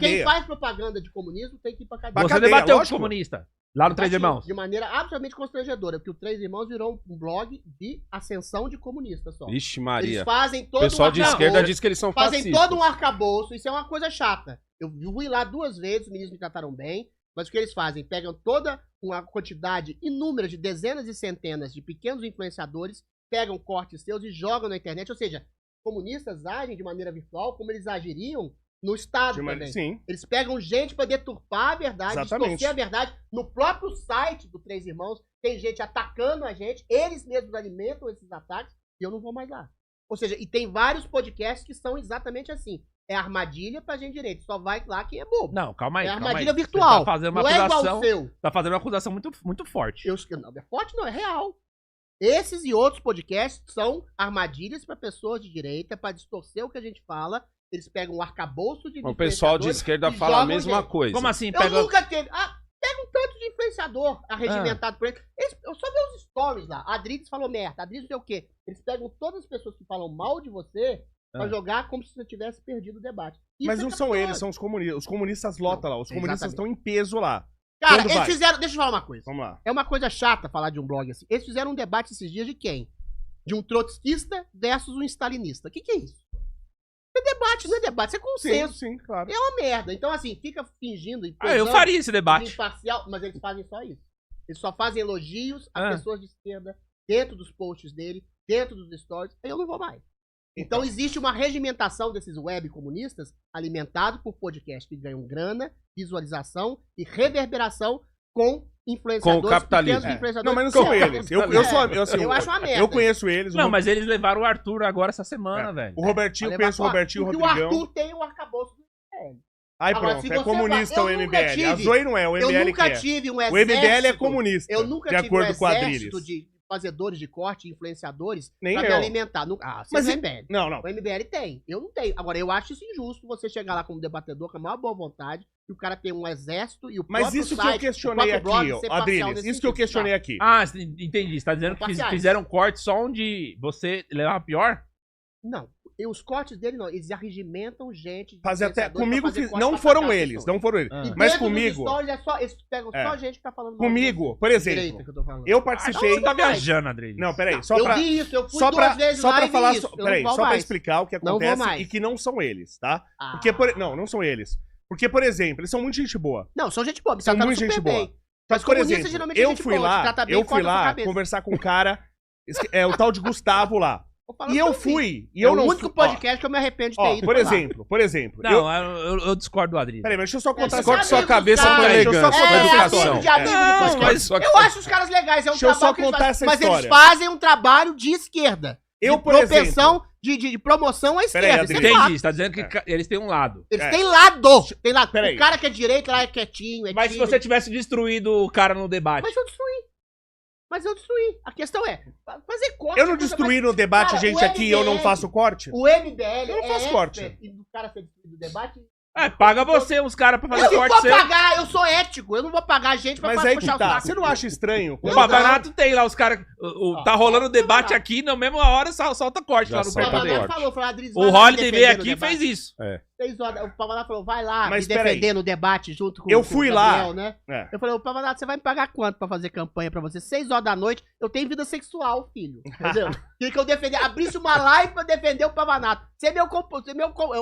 Quem faz propaganda de comunismo tem que ir pra cadeia. Você debateu com o comunista, lá no Três Irmãos. De maneira absolutamente constrangedora, porque o Três Irmãos virou um blog de ascensão de comunistas só. Vixe Maria. Eles fazem todo O pessoal de esquerda diz que eles são fazem fascistas. todo um arcabouço, isso é uma coisa chata. Eu fui lá 2 vezes, os ministros me trataram bem, mas o que eles fazem? Pegam toda uma quantidade inúmera de dezenas e centenas de pequenos influenciadores, pegam cortes seus e jogam na internet, ou seja, comunistas agem de maneira virtual como eles agiriam no Estado também. Sim. Eles pegam gente pra deturpar a verdade, distorcer a verdade. No próprio site do Três Irmãos, tem gente atacando a gente, eles mesmos alimentam esses ataques, e eu não vou mais lá. Ou seja, e tem vários podcasts que são exatamente assim. É armadilha pra gente direito, só vai lá quem é bobo. Não, calma aí. É calma armadilha aí. virtual. Você tá fazendo uma não é igual acusação, o seu. tá fazendo uma acusação muito, muito forte. Não, é forte não, é real. Esses e outros podcasts são armadilhas para pessoas de direita, para distorcer o que a gente fala. Eles pegam um arcabouço de O pessoal de esquerda fala a mesma coisa. Como assim? Eu nunca teve... pega um tanto de influenciador arregimentado por eles. Eu só ver os stories lá. A Adriles falou merda, a Adriles não sei o quê. Eles pegam todas as pessoas que falam mal de você pra jogar como se você tivesse perdido o debate. Isso mas não são eles, são os comunistas. Os comunistas lotam lá. Os comunistas estão em peso lá. Cara, eles fizeram... Deixa eu falar uma coisa. Vamos lá. É uma coisa chata falar de um blog assim. Eles fizeram um debate esses dias de quem? De um trotskista versus um stalinista. O que é isso? É debate, não é debate, isso é consenso. Sim, claro. É uma merda. Então, assim, fica fingindo... eu faria esse debate. Imparcial, mas eles fazem só isso. Eles só fazem elogios a pessoas de esquerda dentro dos posts dele, dentro dos stories. Aí eu não vou mais. Então existe uma regimentação desses web comunistas alimentado por podcasts que ganham grana, visualização e reverberação com influenciadores. Com o capitalismo. Não, mas não são eles. Eu acho uma merda. Eu conheço eles. Não, mas eles levaram o Arthur agora essa semana, velho. O Robertinho, penso o Robertinho, o Rodrigão. O Arthur tem o arcabouço do MBL. Aí pronto, é comunista o MBL. A Zoe não é, o MBL Eu nunca tive um exército. O MBL é comunista, eu nunca tive um exército de fazedores de corte, influenciadores, pra me alimentar. Mas o MBL. Não. O MBL tem. Eu não tenho. Agora, eu acho isso injusto você chegar lá como debatedor com a maior boa vontade e o cara tem um exército e o próprio Mas isso site, que eu questionei aqui, Adriles. Isso que eu questionei aqui. Entendi. Você tá dizendo que fizeram corte só onde você levava pior? Não. Os cortes dele não, eles arregimentam gente. Fazer até comigo, não foram eles. Mas comigo. Eles pegam só gente que tá falando. Comigo, por exemplo, eu participei. Você tá viajando, Adriles. Não, peraí. Eu vi isso, eu fui 2 vezes lá e vi isso. Peraí, só pra explicar o que acontece e que não são eles, tá? Porque, não são eles. Porque, por exemplo, eles são muito gente boa. Não, são gente boa. São muito gente boa. Mas, por exemplo, eu fui lá conversar com um cara, o tal de Gustavo lá. E eu fui. E eu não. É o único podcast que eu me arrependo de ter ido. Por exemplo. Não, eu discordo do Adriles. Peraí, mas deixa eu só contar. Corta sua cabeça com elegância, com educação. Eu acho os caras legais. É um deixa eu só contar essa história. Mas eles fazem um trabalho de esquerda. Por exemplo, de promoção à esquerda. Entendi, você tá dizendo que eles têm um lado. Eles têm lado. Tem lado. Peraí. O cara que é direita lá é quietinho. Mas se você tivesse destruído o cara no debate. Mas eu destruí. A questão é fazer corte. Eu não destruí no debate, cara, gente, aqui e eu não faço corte? O MBL eu não faço corte. E do cara ser destruído no debate... paga você uns caras pra fazer corte. Eu não vou pagar, eu sou ético. Eu não vou pagar gente pra fazer puxar o saco. Você não acha estranho? O Pavanato tem lá os caras... Tá rolando o debate aqui, na mesma hora solta corte lá no Pavanato. O Holiday veio aqui e fez isso. 6 horas, o Pavanato falou, vai lá me defender no debate junto com eu fui o Gabriel, lá, né? Eu falei, o Pavanato, você vai me pagar quanto pra fazer campanha pra você? 6 horas da noite, eu tenho vida sexual, filho. Entendeu? Queria que eu abrisse uma live pra defender o Pavanato. Você é meu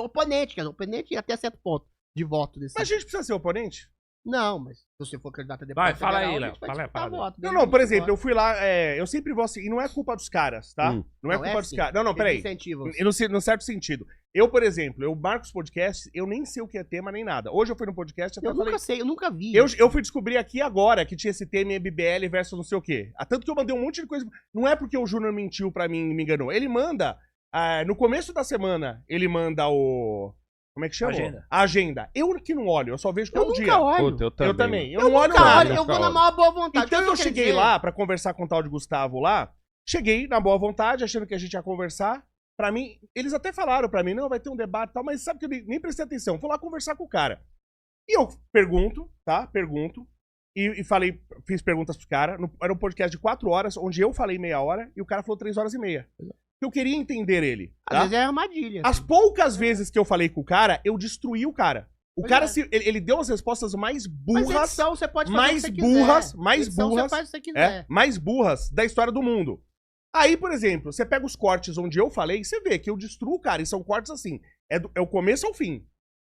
oponente, quer dizer, oponente até certo ponto de voto. Mas a gente precisa ser oponente? Não, mas se você for candidato a deputado... Vai, fala aí, Léo. Fala. Não, por exemplo, eu fui lá, eu sempre vou assim, e não é culpa dos caras, tá? Não é culpa dos caras. Não, peraí. No certo sentido. Eu, por exemplo, eu marco os podcasts, eu nem sei o que é tema nem nada. Hoje eu fui no podcast... Eu nunca sei, eu nunca vi. Eu fui descobrir aqui agora que tinha esse tema MBL versus não sei o quê. Tanto que eu mandei um monte de coisa... Não é porque o Júnior mentiu pra mim e me enganou. Ele manda, no começo da semana, ele manda o... Como é que chama? A agenda. Eu que não olho, eu só vejo todo dia. Olho. Puta, eu também. Eu não olho nada. Eu vou na maior boa vontade. Então eu cheguei lá pra conversar com o tal de Gustavo lá. Cheguei na boa vontade, achando que a gente ia conversar. Pra mim, eles até falaram pra mim, não, vai ter um debate e tal, mas sabe que eu nem prestei atenção. Fui lá conversar com o cara. E eu pergunto, tá? Pergunto. E falei, fiz perguntas pro cara. Era um podcast de 4 horas, onde eu falei meia hora e o cara falou 3 horas e meia. Eu queria entender ele. Tá? Às vezes é armadilha. As poucas vezes que eu falei com o cara, eu destruí o cara. O cara, ele deu as respostas mais burras, Mas edição você pode fazer mais o que você burras, quiser. mais Edição burras, você faz o que você quiser. mais burras da história do mundo. Aí, por exemplo, você pega os cortes onde eu falei, você vê que eu destruo o cara, e são cortes assim, é o começo ao fim.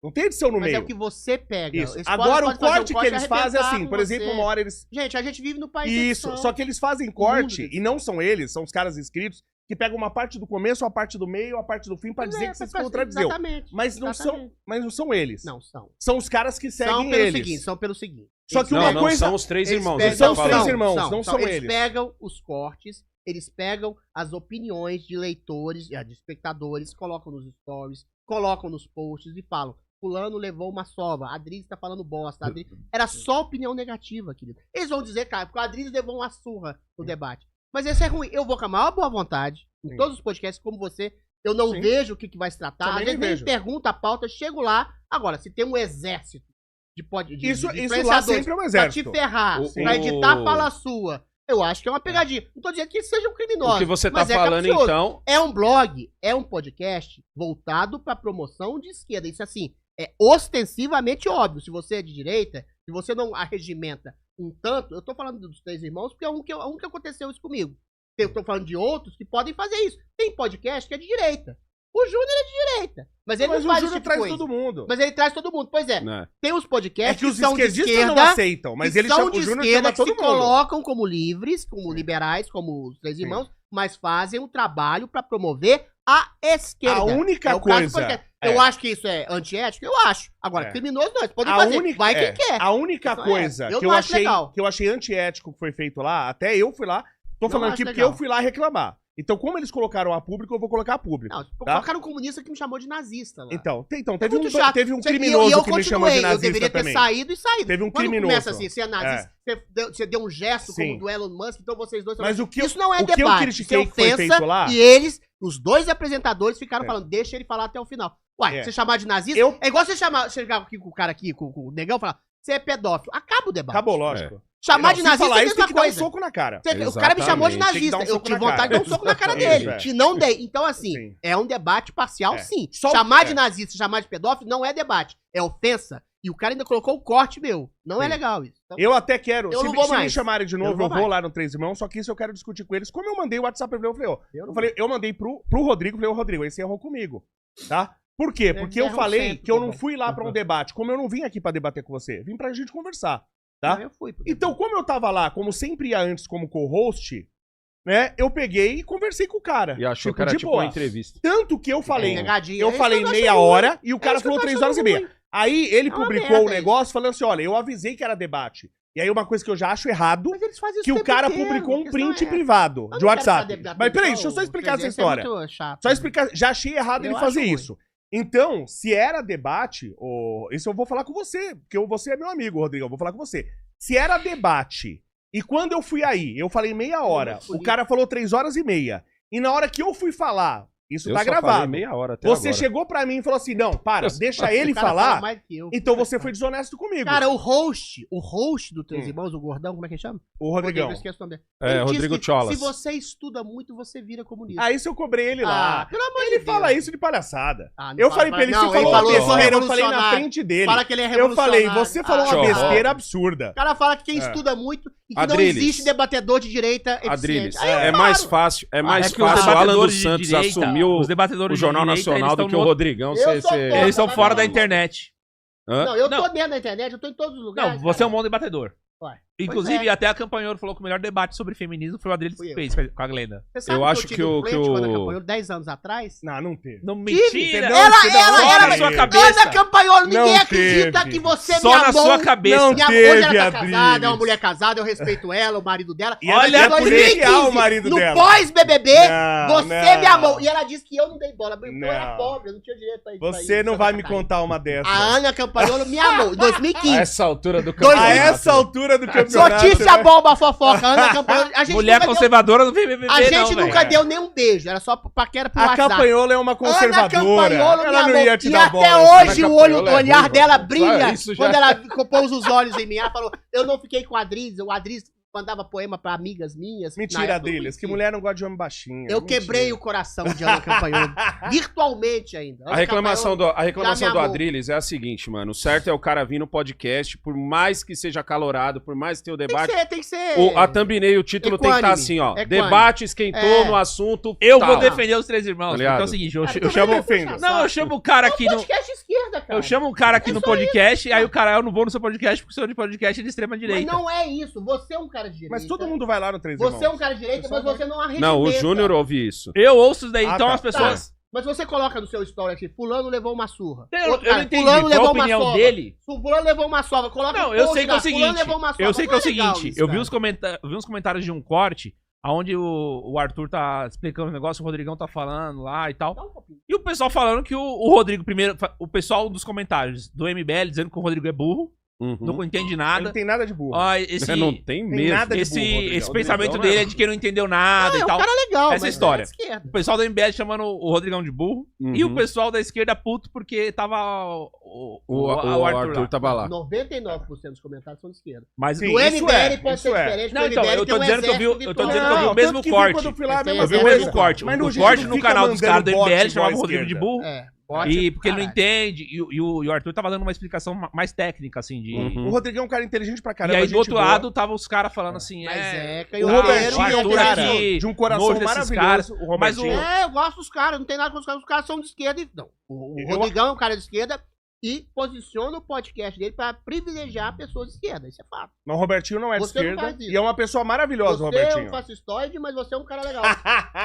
Não tem edição no Mas meio. é o que você pega. Isso. Eles Agora, podem o fazer corte que eles fazem é assim, arrebentar por com exemplo, você. uma hora eles... Gente, a gente vive no país da Isso, edição. só que eles fazem mundo corte, da e não são eles, são os caras inscritos, que pegam uma parte do começo, a parte do meio, a parte do fim, pra dizer que você se contradizeu. Exatamente. Mas não são eles. Não são. São os caras que seguem São pelo eles. seguinte, são pelo seguinte. Só que Não, uma não coisa... são os três Eles irmãos. pegam- ele tá são os três falando. irmãos, não são eles. eles. Pegam os cortes, eles pegam as opiniões de leitores, de espectadores, colocam nos stories, colocam nos posts e falam: fulano levou uma sova, a Adriles tá falando bosta. A Adriles... Era só opinião negativa, querido. Eles vão dizer, cara, porque a Adriles levou uma surra no debate. Mas esse é ruim. Eu vou com a maior boa vontade, em Sim. todos os podcasts, como você. Eu não Sim. vejo o que vai se tratar. Também Às vezes nem nem vejo. pergunta a pauta, chego lá. Agora, se tem um exército de Isso lá influenciadores sempre é um pra te exército. ferrar, O- pra editar a fala sua, eu acho que é uma pegadinha. Não tô dizendo que eles sejam criminosos. O que você tá mas é falando, capcioso. então... É um blog, é um podcast voltado pra promoção de esquerda. Isso, assim, é ostensivamente óbvio. Se você é de direita, se você não arregimenta um tanto... Eu tô falando dos três irmãos porque é um que aconteceu isso comigo. Eu tô falando de outros que podem fazer isso. Tem podcast que é de direita. O Júnior é de direita. Mas ele Mas não o faz Júnior esse tipo traz de coisa. todo mundo. Mas ele traz todo mundo. Pois é, Né? tem os É podcasts que os são de esquerdistas esquerda, não aceitam, mas que ele são chama, de o Júnior esquerda, chama que todo se mundo. colocam como livres, como liberais, como os três Sim. irmãos, mas fazem um trabalho pra promover a esquerda. A única o caso do coisa podcast. é- Eu acho que isso é antiético, eu acho. Agora, É. criminoso não, eles podem A fazer. única- Vai é. quem quer. A única Isso é, coisa eu que não eu acho achei legal. que eu achei antiético que foi feito lá, até eu fui lá, tô Não falando acho aqui porque legal. eu fui lá reclamar. Então, como eles colocaram a público, eu vou colocar a público. Não, Tá? colocaram um comunista que me chamou de nazista lá. Então, É teve muito chato. teve um Você- criminoso e eu que me chamou de continuei, nazista eu deveria ter também. saído e saído. Teve um Quando criminoso. começa assim, você é nazista, você deu um gesto Sim. como o do Elon Musk, então vocês dois... Mas o que isso não é o que eu debate, critiquei isso é que foi ofensa, feito lá- e eles, os dois apresentadores, ficaram É. falando, deixa ele falar até o final. Uai, É. você chamar de nazista, Eu- é igual você chegar aqui com o cara aqui, com o negão, e falar, você é pedófilo. Acaba o debate. Acabou, lógico. Chamar Não, de se nazista falar é a isso, tem mesma que dar um coisa. soco na cara. O cara me chamou de Exatamente. Tem que nazista. dar um Eu soco tive na vontade cara. de dar um soco na cara Isso, dele. é. Te não dei. Então, assim, Sim. é um debate parcial, É. sim. Só o- chamar é. de nazista, chamar de pedófilo, não é debate. É ofensa. E o cara ainda colocou o corte meu. Não é Sim. legal isso. Então, Eu até quero, Eu se, não vou se me mais. chamarem de Eu novo, não vou eu vou mais. lá no Três Irmãos, só que isso eu quero discutir com eles. Como eu mandei o WhatsApp pra ele, eu não falei, eu mandei pro Rodrigo, falei, ô Rodrigo, aí você errou comigo, tá? Por quê? Porque eu erram falei sempre, que eu tá não bom. fui lá pra um debate, como eu não vim aqui pra debater com você, vim pra gente conversar, tá? não, eu fui. Então, como eu tava lá, como sempre ia antes como co-host, né, eu peguei e conversei com o cara. E achou que era de tipo boa. uma entrevista. Tanto que eu falei, pegadinha. eu É isso falei que eu achei meia ruim. hora e o É cara isso que eu falou tô 3 horas e achando meia. ruim. Aí ele É uma publicou merda o negócio falando assim, olha, eu avisei que era debate. E aí uma coisa que eu já acho errado, Mas eles fazem isso que o tempo cara inteiro, publicou a um questão print é essa. privado Eu não de quero WhatsApp. ficar debatendo Mas peraí, igual deixa eu só o explicar essa 300, história. É muito chato. Só explicar, já achei errado Eu ele acho fazer ruim. isso. Então, se era debate, isso eu vou falar com você, porque você é meu amigo, Rodrigo, eu vou falar com você. Se era debate, e quando eu fui aí, eu falei meia hora, o cara falou 3 horas e meia. E na hora que eu fui falar, isso Eu tá só falei gravado. meia hora até Você agora. chegou pra mim e falou assim, não, para, deixa ele O cara fala falar, mais que eu. então você foi desonesto comigo. Cara, o host do Três Hum. Irmãos, o gordão, como é que ele chama? o Rodrigão. Eu esqueço o nome dele. É, Ele diz Rodrigo que Cholas. Se você estuda muito, você vira comunista. Aí se eu cobrei ele lá. pelo amor Ele de fala Deus. isso de palhaçada. Ah, não Eu fala- falei pra ele, não, você ele falou falou, uma eu sou besteira, eu falei na revolucionário. frente dele. Fala que ele é Eu revolucionário. falei, você falou uma que horror. besteira absurda. O cara fala que quem É. estuda muito e que Adriles. não existe debatedor de direita eficiente. Adriles, Aí eu é paro. mais fácil, é mais É que os fácil o Alan debatedores dos de Santos direita, assumiu os debatedores o Jornal de direita, Nacional eles do tão que o no- Rodrigão. Eu sou contra. Eles estão Vai fora da lá. internet. Hã? Não, eu Não. tô dentro da internet, eu tô em todos os lugares. Não, você é um cara. bom debatedor. Ué, Inclusive, pois é. até a Campanholo falou que o melhor debate sobre feminismo foi o Adriles Fui que eu. fez com a Glenda. Você sabe Eu que acho tive que o- um que flerte o- quando acompanhou 10 anos atrás? Não teve. Não, Tive. mentira. Não, Ela você não era teve. sua cabeça. Ana Campanholo, ninguém Não acredita teve. que você Só me na amou. sua cabeça. Não Minha, teve, hoje ela tá Adriles. casada, é uma mulher casada, eu respeito ela, o marido dela. E ela Olha, quer por policial o marido no dela. pós-BBB, Não, você não. me amou. E ela disse que eu não dei bola, porque eu Não. era pobre, eu não tinha dinheiro pra ir. pra Você ir não em vai Santa me Catarina. contar uma dessa. A Ana Campanholo me amou, em 2015. A essa altura do A campeonato. essa altura do campeonato. Notícia né? bomba, fofoca. Ana Campanholo. A gente Mulher nunca deu, conservadora não vem BBB, a gente não, nunca velho. deu nenhum beijo, era só paquera pro A WhatsApp. Campanhola é uma conservadora. Ana Campanholo me Ela não amou. ia te E dar até bola. hoje Ana o Campanhola é olhar ruim, dela velho. brilha. Isso já- Quando ela pôs os olhos em mim, ela falou, eu não fiquei com o Adriles mandava poema pra amigas minhas. Mentira deles, que mulher não gosta de homem baixinho. Eu quebrei o coração de Ana Campanholo. Virtualmente ainda. A reclamação do amou. Adrilles é a seguinte, mano. O certo é o cara vir no podcast, por mais que seja calorado, por mais que tenha o debate. Tem que ser. A thumbnail, o título tem que estar assim, ó. Equânime. Debate esquentou no assunto. Eu tal. vou defender os três irmãos, Tá porque é o ligado? seguinte, eu chamo. chamo o cara aqui no... Podcast esquerda, cara. Eu chamo um cara aqui É no só podcast, e aí o cara, eu não vou no seu podcast, porque o seu podcast é de extrema Mas direita. não é isso. Você é um cara de direita. Mas todo mundo vai lá no 3 Você é um cara de direita, mas você não arregimenta. Não, o Júnior ouve isso. Eu ouço isso daí, Ah, então tá. as pessoas... Mas você coloca no seu story aqui, fulano levou uma surra. Eu Outro não cara, entendi fulano qual a levou uma opinião sova. dele. Fulano levou uma sova. Coloca Não, no eu post sei que é o lá, fulano seguinte, levou uma sova. eu sei que é o Não legal seguinte, isso, eu vi cara. uns comentários de um corte, onde o Arthur tá explicando o negócio, o Rodrigão tá falando lá e tal. Dá um pouquinho. E o pessoal falando que o Rodrigo, primeiro, o pessoal dos comentários do MBL dizendo que o Rodrigo é burro, Uhum. não entende Ele nada. não tem nada de burro. Ó, esse Não tem mesmo. nada de esse, burro, Rodrigão. esse pensamento Rodrigão dele é- é de que não entendeu nada É e um tal. cara legal, Essa mas história. é de esquerda. O pessoal do MBL chamando o Rodrigão de burro. E o Uhum. pessoal da esquerda puto porque tava O Arthur lá. tava lá. 99% dos comentários são de esquerda. Mas Sim, O isso MBL é, pode ser isso é. diferente. Não, porque então, o MBL eu tô tem um dizendo que eu vi exército eu tô dizendo que eu vi o virtual. mesmo tanto que corte. Quando eu fui lá, Esse mesma Eu vi o exército mesmo coisa. corte. Mas O no corte jeito no fica canal dos caras do mandando MBL bote chamava o igual a Rodrigo de esquerda. burro. É. E porque ele não Caralho. entende. E o Arthur tava dando uma explicação mais técnica, assim, de. Uhum. O Rodrigão é um cara inteligente pra E caramba. aí do gente outro boa. lado tava os caras falando assim, Mas é. é, O canhoteiro, Robertinho é um Arthur cara aqui, de um coração nojo desses maravilhoso. caras. O Mas Robertinho. É, eu gosto dos caras, não tem nada com os caras. Os caras são de esquerda. Não. O Eu- Rodrigão é um cara de esquerda e posiciona o podcast dele pra privilegiar pessoas de esquerda. Isso é fato. Mas o Robertinho não é de Você não esquerda. faz isso. E é uma pessoa maravilhosa, o Você é Robertinho. um fascistoide, mas você é um cara legal.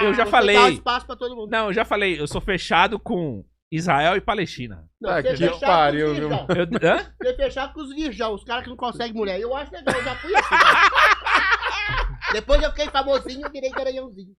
Eu já Você falei. dá espaço pra todo mundo. Não, eu já falei, eu sou fechado com Israel e Palestina. Não, Ah, você que fechado pariu, com os viu? virgão. Hã? Você fechado com os virgão, os caras que não conseguem mulher. Eu acho legal, eu já fui assim. Cara. Depois eu fiquei famosinho, eu virei garanhãozinho.